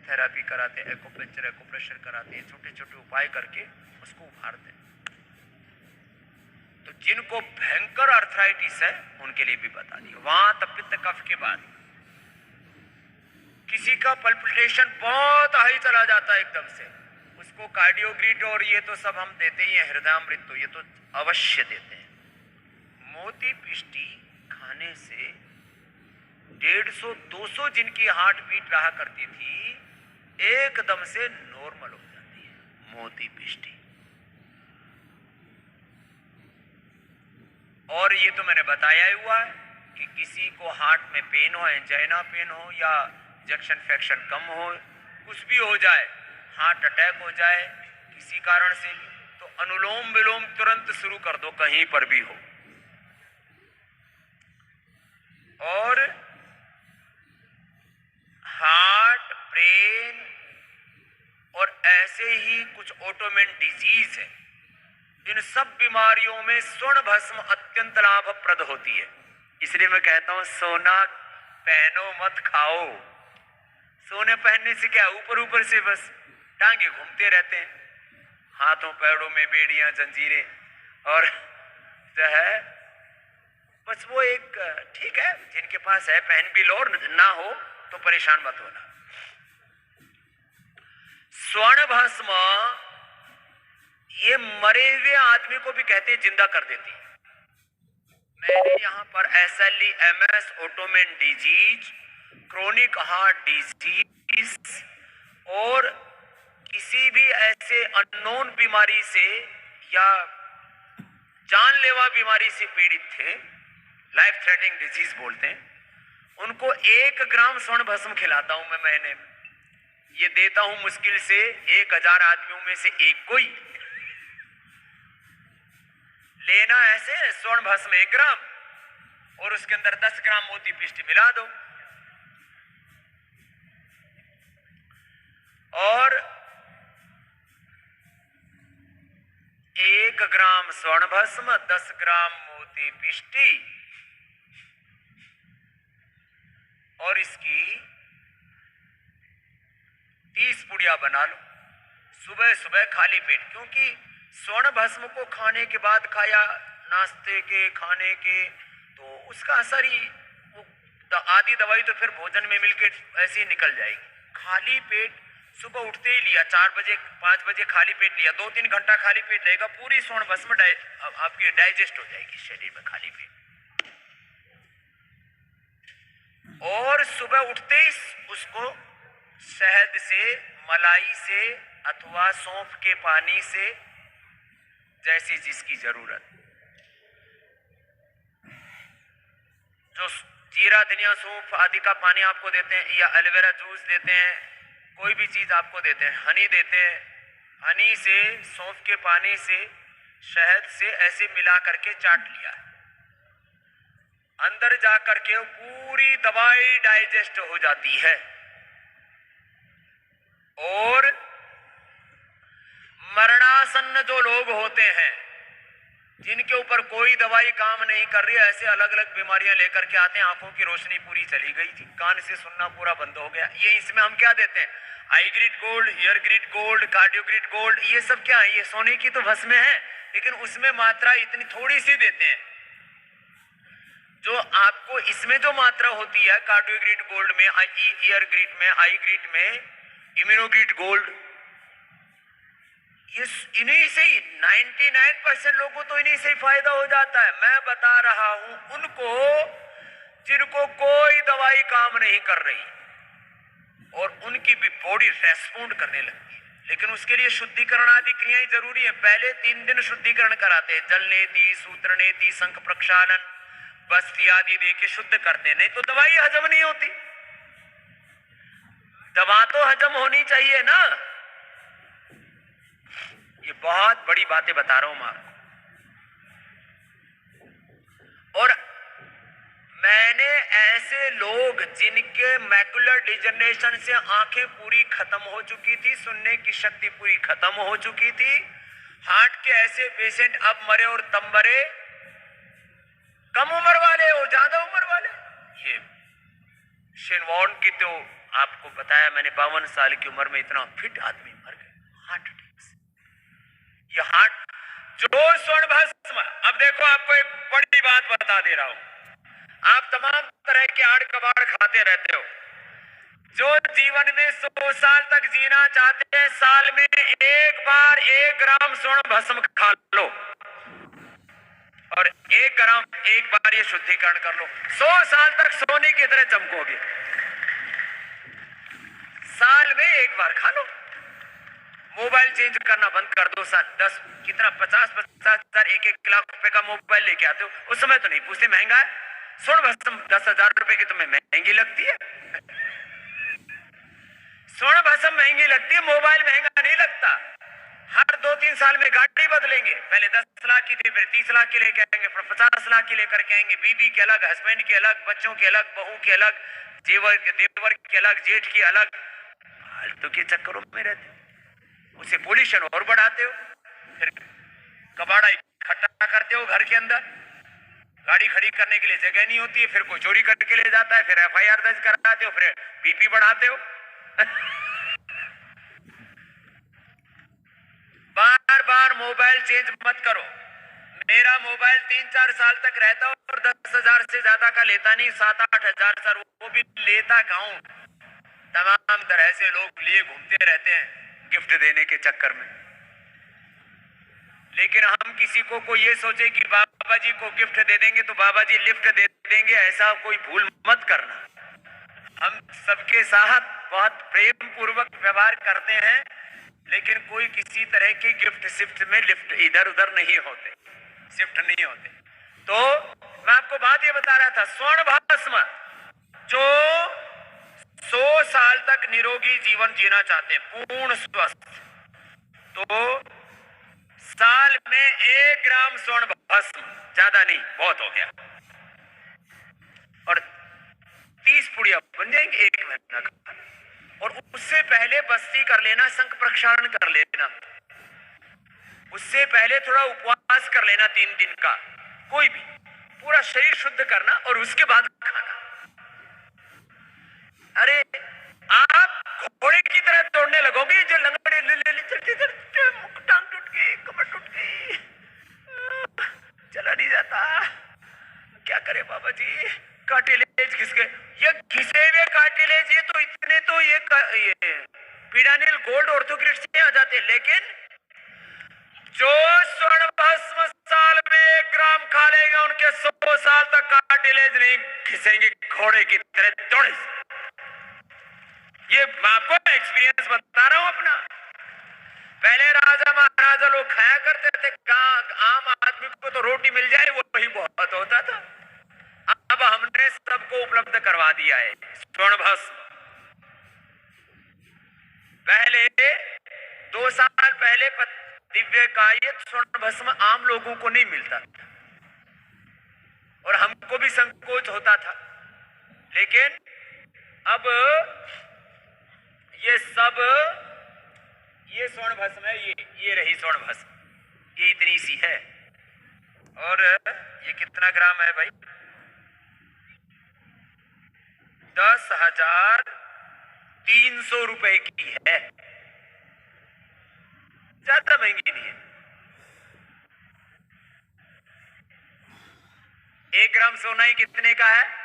Therapy कराते हैं, acupressure acupressure कराते हैं, छोटे छोटे उपाय करके उसको उभारते हैं। तो जिनको भयंकर आर्थराइटिस है उनके लिए भी बता दिया। वहां पित्त कफ के बाद किसी का पल्पिटेशन बहुत हाई चला जाता है एकदम से, उसको कार्डियोग्रिड और ये तो सब हम देते ही हैं, हृदयामृत तो ये तो अवश्य देते हैं। मोती पिष्टी खाने से 150-200 जिनकी हार्ट बीट रहा करती थी एकदम से नॉर्मल हो जाती है मोती पिष्टी। और ये तो मैंने बताया ही हुआ है कि किसी को हार्ट में पेन हो, एंजाइना पेन हो या इंजेक्शन फ्रैक्शन कम हो, कुछ भी हो जाए, हार्ट अटैक हो जाए किसी कारण से, तो अनुलोम विलोम तुरंत शुरू कर दो कहीं पर भी हो। और हार्ट, ब्रेन और ऐसे ही कुछ ऑटोइम्यून डिजीज है, इन सब बीमारियों में स्वर्ण भस्म अत्यंत लाभप्रद होती है। इसलिए मैं कहता हूं सोना पहनो मत खाओ। सोने पहनने से क्या, ऊपर ऊपर से बस टांगे घूमते रहते हैं, हाथों पैरों में बेड़ियां जंजीरें, और जो है बस वो एक ठीक है, जिनके पास है पहन भी लो, ना हो तो परेशान मत होना। स्वर्ण भस्म ये मरे हुए आदमी को भी कहते हैं जिंदा कर देती है। मैंने यहाँ पर SLE, MS, autoimmune disease, chronic heart disease और किसी भी ऐसे अननोन बीमारी से या जानलेवा बीमारी से पीड़ित थे, लाइफ थ्रेटनिंग डिजीज बोलते हैं, उनको 1 ग्राम स्वर्ण भस्म खिलाता हूं मैं महीने में। ये देता हूं मुश्किल से 1000 आदमियों में से एक को ही। लेना ऐसे स्वर्ण भस्म 1 ग्राम और उसके अंदर 10 ग्राम मोती पिष्टी मिला दो, और 1 ग्राम स्वर्ण भस्म, 10 ग्राम मोती पिष्टी, और इसकी 30 पुड़िया बना लो सुबह सुबह खाली पेट। क्योंकि स्वर्ण भस्म को खाने के बाद खाया, नाश्ते के खाने के, तो उसका असर ही आधी दवाई तो फिर भोजन में मिलके ऐसे ही निकल जाएगी। खाली पेट सुबह उठते ही लिया, 4 बजे 5 बजे खाली पेट लिया, 2-3 घंटा खाली पेट रहेगा, पूरी स्वर्ण भस्म आपकी डाइजेस्ट हो जाएगी शरीर में खाली पेट। और सुबह उठते ही उसको शहद से, मलाई से अथवा सौंफ के पानी से, जैसी जिसकी जरूरत, जो जीरा धनिया सौंफ आदि का पानी आपको देते हैं या एलोवेरा जूस देते हैं, कोई भी चीज आपको देते हैं, हनी देते हैं, हनी से, सौंफ के पानी से, शहद से ऐसे मिला करके चाट लिया, अंदर जा करके पूरी दवाई डाइजेस्ट हो जाती है। और मरणासन्न जो लोग होते हैं, जिनके ऊपर कोई दवाई काम नहीं कर रही है, ऐसे अलग अलग बीमारियां लेकर के आते हैं, आंखों की रोशनी पूरी चली गई थी, कान से सुनना पूरा बंद हो गया, ये इसमें हम क्या देते हैं, eye grid gold, ear grid gold, cardiogrid gold, ये सब क्या है, ये सोने की तो भस्म है, लेकिन उसमें मात्रा इतनी थोड़ी सी देते हैं। जो आपको इसमें जो मात्रा होती है कार्डियोग्रिड गोल्ड में, ईयर ग्रिड में, आई ग्रिड में, इम्यूनोग्रिड गोल्ड, ये इन्हीं से ही 99% लोगों को तो इन्हीं से ही फायदा हो जाता है। मैं बता रहा हूं उनको जिनको कोई दवाई काम नहीं कर रही और उनकी भी बॉडी रेस्पॉन्ड करने लगती है, लेकिन उसके लिए शुद्धिकरण आदि क्रियाएं जरूरी है। पहले 3 दिन शुद्धिकरण कराते हैं, जल नेति, सूत्र नेति, शंख प्रक्षालन, बस्ती आदि दे के शुद्ध करते हैं, नहीं तो दवाई हजम नहीं होती। दवा तो हजम होनी चाहिए ना। ये बहुत बड़ी बातें बता रहा हूं मैं आपको। और मैंने ऐसे लोग जिनके मैकुलर डिजनरेशन से आंखें पूरी खत्म हो चुकी थी, सुनने की शक्ति पूरी खत्म हो चुकी थी, हार्ट के ऐसे पेशेंट अब मरे और तब मरे, कम उम्र वाले हो ज्यादा उम्र वाले, ये शेनवॉर्न की तो आपको बताया मैंने 52 साल की उम्र में इतना फिट आदमी मर गया हार्ट अटैक से। ये हार्ट जो स्वर्ण भस्म, अब देखो आपको एक बड़ी बात बता दे रहा हूं। आप तमाम तरह के आड़ कबाड़ खाते रहते हो। जो जीवन में 100 साल तक जीना चाहते हैं, साल में एक बार 1 ग्राम स्वर्ण भस्म खा लो और 1 ग्राम एक बार ये शुद्धिकरण कर लो, 100 साल तक सोने की तरह चमकोगे। साल में एक बार खा लो। मोबाइल चेंज करना बंद कर दो। साल 10 कितना 50-50 हजार 1-1 लाख रुपए का मोबाइल लेके आते हो, उस समय तो नहीं पूछते महंगा है। स्वर्ण भस्म 10,000 रुपए की तुम्हें महंगी लगती है। स्वर्ण भस्म महंगी लगती है, मोबाइल महंगा नहीं लगता। हर 2-3 साल में गाड़ी बदलेंगे। पहले 10 लाख की थी, फिर 30 लाख की लेके आएंगे, फिर 50 लाख की लेकर के आएंगे। बीबी के अलग, हस्बैंड के अलग, बच्चों के अलग, बहू के अलग, देवर के अलग, जेठ की अलग। फालतू के चक्करों में रहते हो, उसे पोल्यूशन और बढ़ाते हो। फिर कबाड़ा इकट्ठा करते हो घर के अंदर, गाड़ी खड़ी करने के लिए जगह नहीं होती है, फिर कोई चोरी करके ले जाता है, फिर FIR दर्ज कराते हो, फिर BP बढ़ाते हो। बार बार मोबाइल चेंज मत करो। मेरा मोबाइल 3-4 साल तक रहता और 10,000 से ज्यादा का लेता नहीं, 7-8 हजार सर, वो भी लेता कहूं। तमाम तरह से लोग लिए घूमते रहते हैं गिफ्ट देने के चक्कर में। लेकिन हम किसी को ये सोचे कि बाबा जी को गिफ्ट दे देंगे तो बाबा जी लिफ्ट दे देंगे, ऐसा कोई भूल मत करना। हम सबके साथ बहुत प्रेम पूर्वक व्यवहार करते हैं, लेकिन कोई किसी तरह के गिफ्ट शिफ्ट में लिफ्ट इधर उधर नहीं होते, शिफ्ट नहीं होते। तो मैं आपको बात ये बता रहा था, स्वर्ण भस्म जो 100 साल तक निरोगी जीवन जीना चाहते हैं, पूर्ण स्वस्थ, तो साल में 1 ग्राम स्वर्ण भस्म, ज्यादा नहीं, बहुत हो गया, और 30 पुड़िया बन जाएंगे 1 महीना का। और उससे पहले बस्ती कर लेना, संख प्रक्षालन कर लेना, उससे पहले थोड़ा उपवास कर लेना 3 दिन का, कोई भी, पूरा शरीर शुद्ध करना और उसके बाद खाना। अरे आप घोड़े की तरह दौड़ने लगोगे, जो लंगड़े चलते टांग टूट गई, कमर टूट गई, चला नहीं जाता, क्या करे बाबा जी, कार्टिलेज घिस गए। ये घिसे हुए कार्टिलेज, ये तो इतने तो ये पीडानिल गोल्ड ऑर्थोग्रिड से आ जाते, लेकिन जो स्वर्ण भस्म साल में 1 ग्राम खा लेगा, उनके 100 साल तक कार्टिलेज नहीं घिसेंगे, घोड़े की तरह दौड़े। ये मैं आपको एक्सपीरियंस बता रहा हूं अपना। पहले राजा महाराजा लोग खाया करते थे, आम आदमी को तो रोटी मिल जाए वही बहुत होता था। अब हमने सबको उपलब्ध करवा दिया है स्वर्ण भस्म। पहले 2 साल पहले दिव्य कायित स्वर्ण भस्म आम लोगों को नहीं मिलता था और हमको भी संकोच होता था, लेकिन अब ये सब, ये स्वर्ण भस्म है, ये रही स्वर्ण भस्म, ये इतनी सी है। और ये कितना ग्राम है भाई? 10,300 रुपए की है, ज्यादा महंगी नहीं है। 1 ग्राम सोना ही कितने का है?